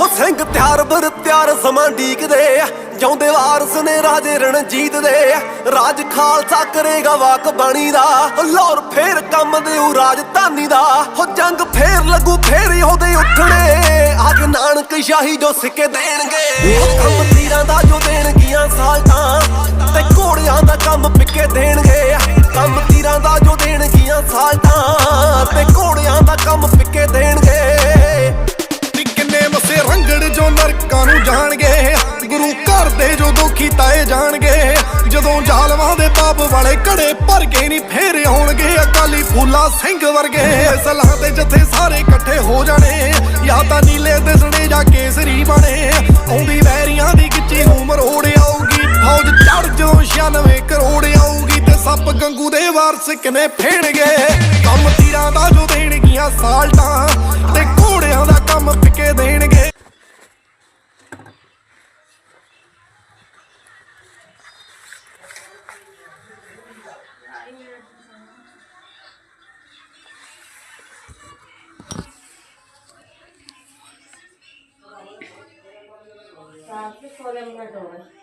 ਹੋ ਸਿੰਘ ਤਿਆਰ ਬਰ ਤਿਆਰ ਸਮਾਂ ਡੀਕਦੇ ਜਿਉਂਦੇ ਵਾਰਸ ਨੇ ਰਾਜੇ ਰਣਜੀਤ ਦੇ ਰਾਜ ਖਾਲਸਾ ਕਰੇਗਾ ਵਾਕ ਬਾਣੀ ਦਾ ਲਾਹੌਰ ਫੇਰ ਕੰਮ ਦੇਉ ਰਾਜਧਾਨੀ ਦਾ ਹੋ ਜੰਗ ਫੇਰ ਲੱਗੂ ਫੇਰ ਉਹਦੇ ਉੱਠਣੇ ਆਜ ਨਾਨਕ ਸ਼ਾਹੀ ਜੋ ਸਿੱਕੇ ਦੇਣਗੇ ਕੰਮ ਤੀਰਾਂ ਦਾ ਜੋ ਦੇਣਗੀਆਂ ਸਾਲਟਾਂ ਤੇ ਘੋੜਿਆਂ ਦਾ ਕੰਮ ਪਿੱਕੇ ਦੇਣਗੇ ਕੰਮ ਤੀਰਾਂ ਦਾ ਜੋ ਦੇਣਗੀਆਂ ਸਾਲਟਾਂ ਤੇ ਘੋੜਿਆਂ ਦਾ ਕੰਮ ਪਿੱਕੇ ਦੇਣਗੇ ਕਿੰਨੇ ਮਸੇ ਰੰਗੜ ਜੋ ਨਰਕਾਂ ਨੂੰ ਜਾਣਗੇ ਗੁਰੂ ਘਰ ਦੇ ਜੋ ਦੁਖੀ ਤਾਏ ਜਾਣਗੇ ਜਦੋਂ ਜ਼ਾਲਮਾਂ ਦੇ ਪਾਪ ਵਾਲੇ ਘੜੇ ਭਰ ਕੇ ਨਹੀਂ ਫੇਰ ਆਉਣਗੇ ਅਕਾਲੀ ਫੂਲਾ ਸਿੰਘ ਵਰਗੇ ਸਲਾਹ ਦੇ ਜੱਥੇ ਸਾਰੇ ਇਕੱਠੇ ਹੋ ਜਾਣੇ ਜਾਂ ਤਾਂ ਨੀਲੇ ਦਿਸਣੇ ਜਾਂ ਕੇਸਰੀ ਬਣੇ ਆਉਂਦੀ ਵੈਰੀਆਂ ਦੀ ਗਿੱਚੀ ਨੂੰ ਮਰੋੜ ਆਊਗੀ ਫੌਜ ਚੜ ਜੋ 96 ਕਰੋੜ ਆਊਗੀ ਤੇ ਸੱਪ ਗੰਗੂ ਦੇ ਵਾਰਸ ਕਿਨੇ ਫੇਣਗੇ ਕੰਮ ਤੀਰਾਂ ਦਾ ਜੋ ਦੇਣਗੀਆਂ ਸਾਲਟਾਂ ਤੇ ਘੋੜਿਆਂ ਦਾ ਕੰਮ ਪਿੱਕੇ ਦੇਣਗੇ साथ में 16 मिनट हो गए।